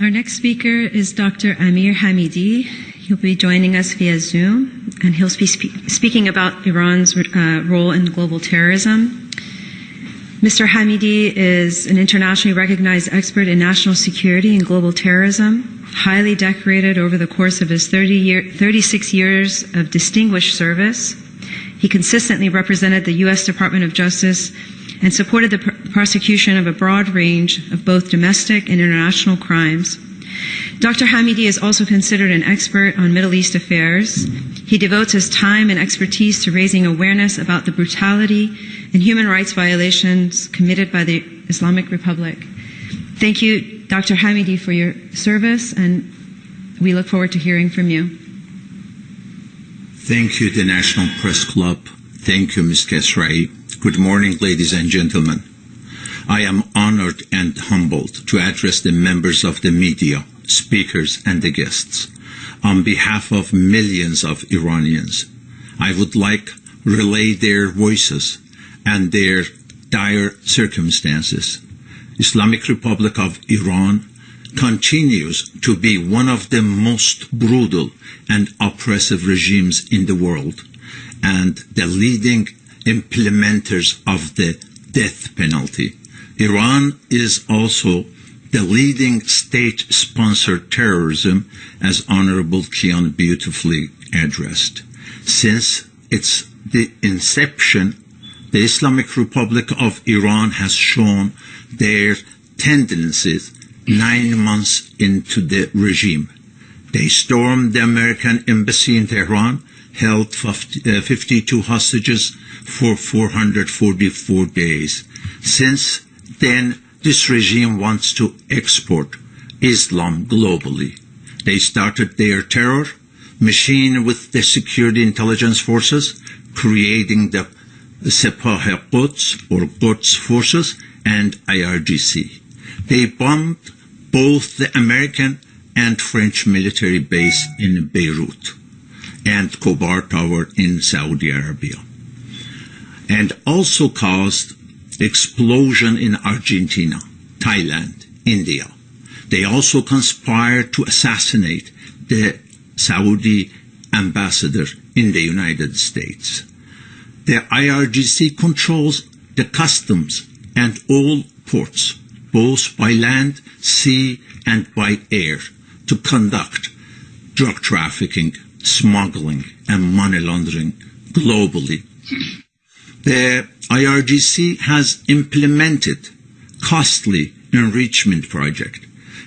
Our next speaker is Dr. Amir Hamidi. He'll be joining us via Zoom, and he'll be speaking about Iran's role in global terrorism. Mr. Hamidi is an internationally recognized expert in national security and global terrorism, highly decorated over the course of his 36 years of distinguished service. He consistently represented the U.S. Department of Justice and supported the prosecution of a broad range of both domestic and international crimes. Dr. Hamidi is also considered an expert on Middle East affairs. He devotes his time and expertise to raising awareness about the brutality and human rights violations committed by the Islamic Republic. Thank you, Dr. Hamidi, for your service, and we look forward to hearing from you. Thank you, the National Press Club. Thank you, Ms. Kesrai. Good morning, ladies and gentlemen. I am honored and humbled to address the members of the media, speakers, and the guests. On behalf of millions of Iranians, I would like to relay their voices and their dire circumstances. Islamic Republic of Iran continues to be one of the most brutal and oppressive regimes in the world, and the leading implementers of the death penalty. Iran is also the leading state-sponsored terrorism, as Honorable Kian beautifully addressed. Since the inception, the Islamic Republic of Iran has shown their tendencies 9 months into the regime. They stormed the American embassy in Tehran, held 52 hostages for 444 days. Since then, this regime wants to export Islam globally. They started their terror machine with the security intelligence forces, creating the Sepah Quds or Quds forces and IRGC. They bombed both the American and French military base in Beirut and Khobar Tower in Saudi Arabia, and also caused explosion in Argentina, Thailand, India. They also conspired to assassinate the Saudi ambassador in the United States. The IRGC controls the customs and all ports, both by land, sea, and by air, to conduct drug trafficking, smuggling, and money laundering globally. The IRGC has implemented costly enrichment project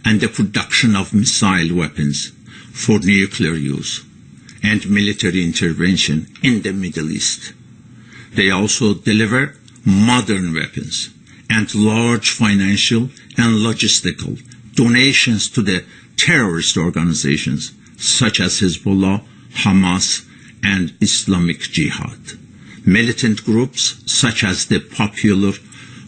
and the production of missile weapons for nuclear use and military intervention in the Middle East. They also deliver modern weapons and large financial and logistical donations to the terrorist organizations such as Hezbollah, Hamas, and Islamic Jihad. Militant groups such as the Popular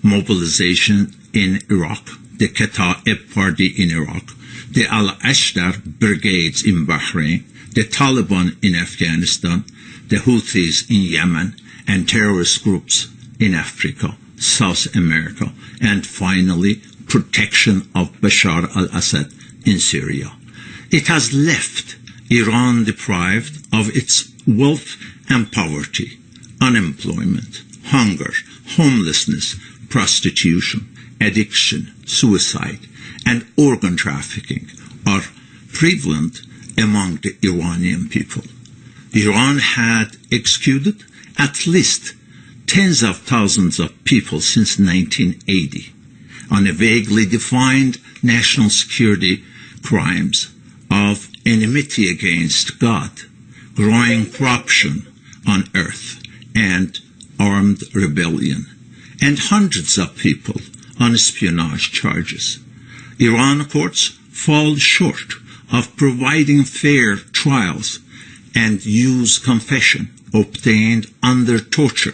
Mobilization in Iraq, the Kata'ib Party in Iraq, the Al-Ashtar Brigades in Bahrain, the Taliban in Afghanistan, the Houthis in Yemen, and terrorist groups in Africa, South America, and finally, protection of Bashar al-Assad in Syria. It has left Iran deprived of its wealth and poverty. Unemployment, hunger, homelessness, prostitution, addiction, suicide, and organ trafficking are prevalent among the Iranian people. Iran had executed at least tens of thousands of people since 1980 on a vaguely defined national security crimes of enmity against God, growing corruption on earth, and armed rebellion, and hundreds of people on espionage charges. Iran courts fall short of providing fair trials and use confession obtained under torture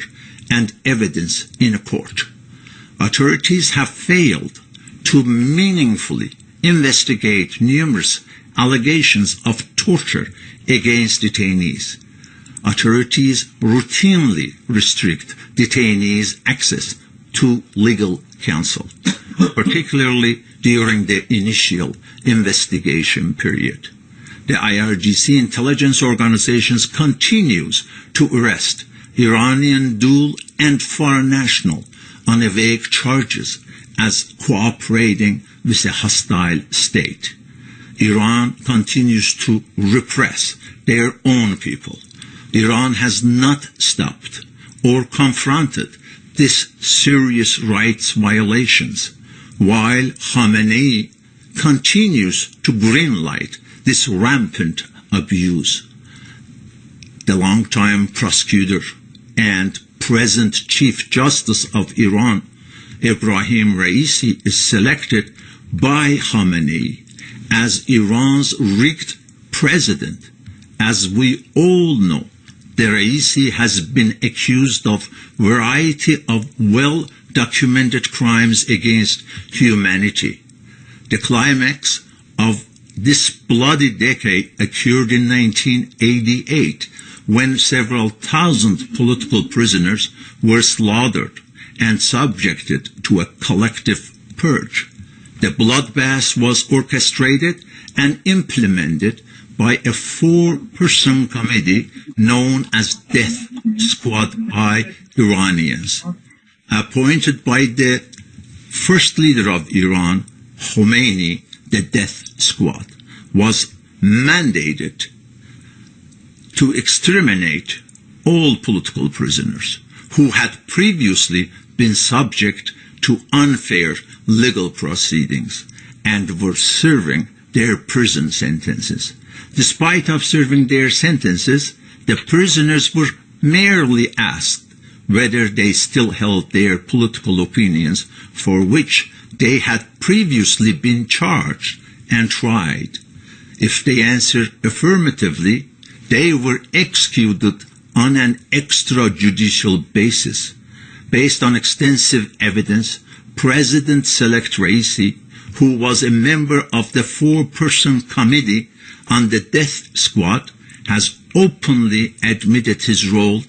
and evidence in a court. Authorities have failed to meaningfully investigate numerous allegations of torture against detainees. Authorities routinely restrict detainees' access to legal counsel. particularly during the initial investigation period. The IRGC intelligence organizations continues to arrest Iranian dual and foreign national on vague charges as cooperating with a hostile state. Iran continues to repress their own people. Iran has not stopped or confronted these serious rights violations, while Khamenei continues to greenlight this rampant abuse. The longtime prosecutor and present Chief Justice of Iran, Ebrahim Raisi, is selected by Khamenei as Iran's rigged president. As we all know, the Raisi has been accused of a variety of well-documented crimes against humanity. The climax of this bloody decade occurred in 1988, when several thousand political prisoners were slaughtered and subjected to a collective purge. The bloodbath was orchestrated and implemented by a 4-person committee known as Death Squad by Iranians, appointed by the first leader of Iran, Khomeini. The Death Squad was mandated to exterminate all political prisoners who had previously been subject to unfair legal proceedings and were serving their prison sentences. Despite of serving their sentences, the prisoners were merely asked whether they still held their political opinions for which they had previously been charged and tried. If they answered affirmatively, they were executed on an extrajudicial basis. Based on extensive evidence, President-elect Raisi, who was a member of the 4-person committee on the Death Squad, has openly admitted his role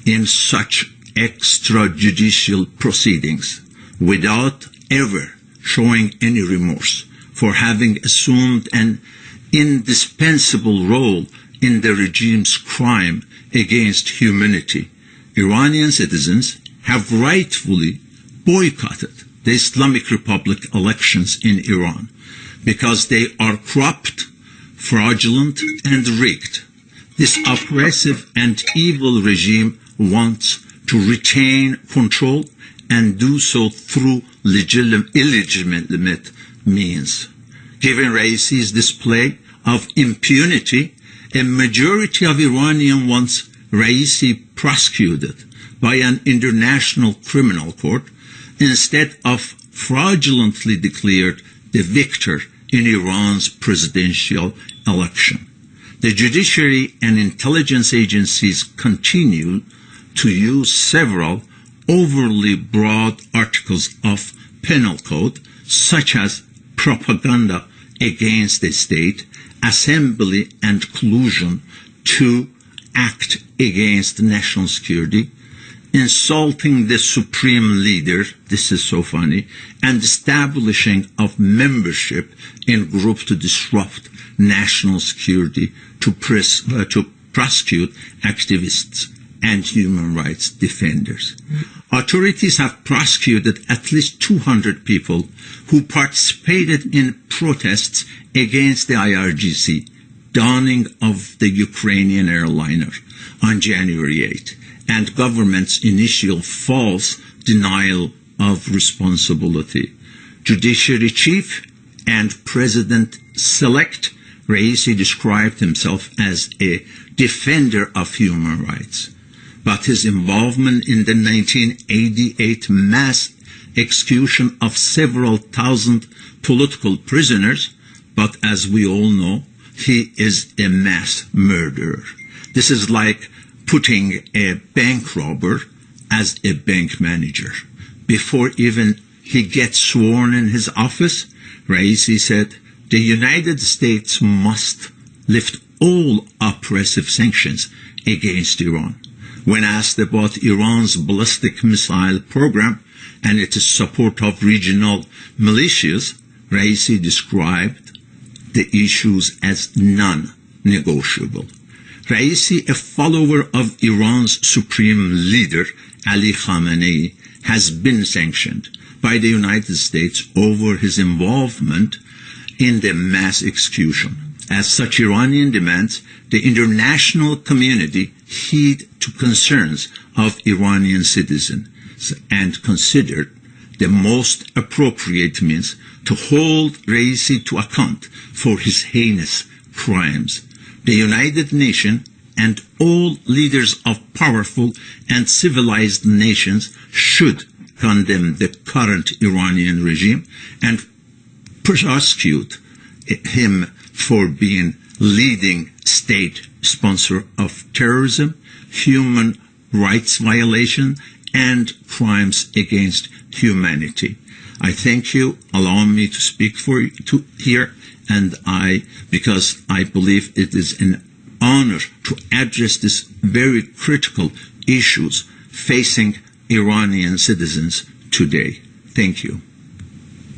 in such extrajudicial proceedings without ever showing any remorse for having assumed an indispensable role in the regime's crime against humanity. Iranian citizens have rightfully boycotted the Islamic Republic elections in Iran because they are corrupt, fraudulent, and rigged. This oppressive and evil regime wants to retain control and do so through illegitimate means. Given Raisi's display of impunity, a majority of Iranians wants Raisi prosecuted by an international criminal court instead of fraudulently declared the victor in Iran's presidential election. The judiciary and intelligence agencies continue to use several overly broad articles of penal code, such as propaganda against the state, assembly and collusion to act against national security, insulting the supreme leader, this is so funny, and establishing of membership in groups to disrupt national security to prosecute activists and human rights defenders. Authorities have prosecuted at least 200 people who participated in protests against the IRGC dawning of the Ukrainian airliner on January 8, and government's initial false denial of responsibility. Judiciary Chief and President-elect Raisi described himself as a defender of human rights, but his involvement in the 1988 mass execution of several thousand political prisoners, but as we all know, he is a mass murderer. This is like putting a bank robber as a bank manager. Before even he gets sworn in his office, Raisi said, the United States must lift all oppressive sanctions against Iran. When asked about Iran's ballistic missile program, and its support of regional militias, Raisi described the issues as non-negotiable. Raisi, a follower of Iran's supreme leader, Ali Khamenei, has been sanctioned by the United States over his involvement in the mass execution. As such, Iranian demands the international community heed to concerns of Iranian citizens and consider the most appropriate means to hold Raisi to account for his heinous crimes. The United Nations and all leaders of powerful and civilized nations should condemn the current Iranian regime and prosecute him for being leading state sponsor of terrorism, human rights violation, and crimes against humanity. I thank you allowing me to speak for you here, and because I believe it is an honor to address these very critical issues facing Iranian citizens today. Thank you.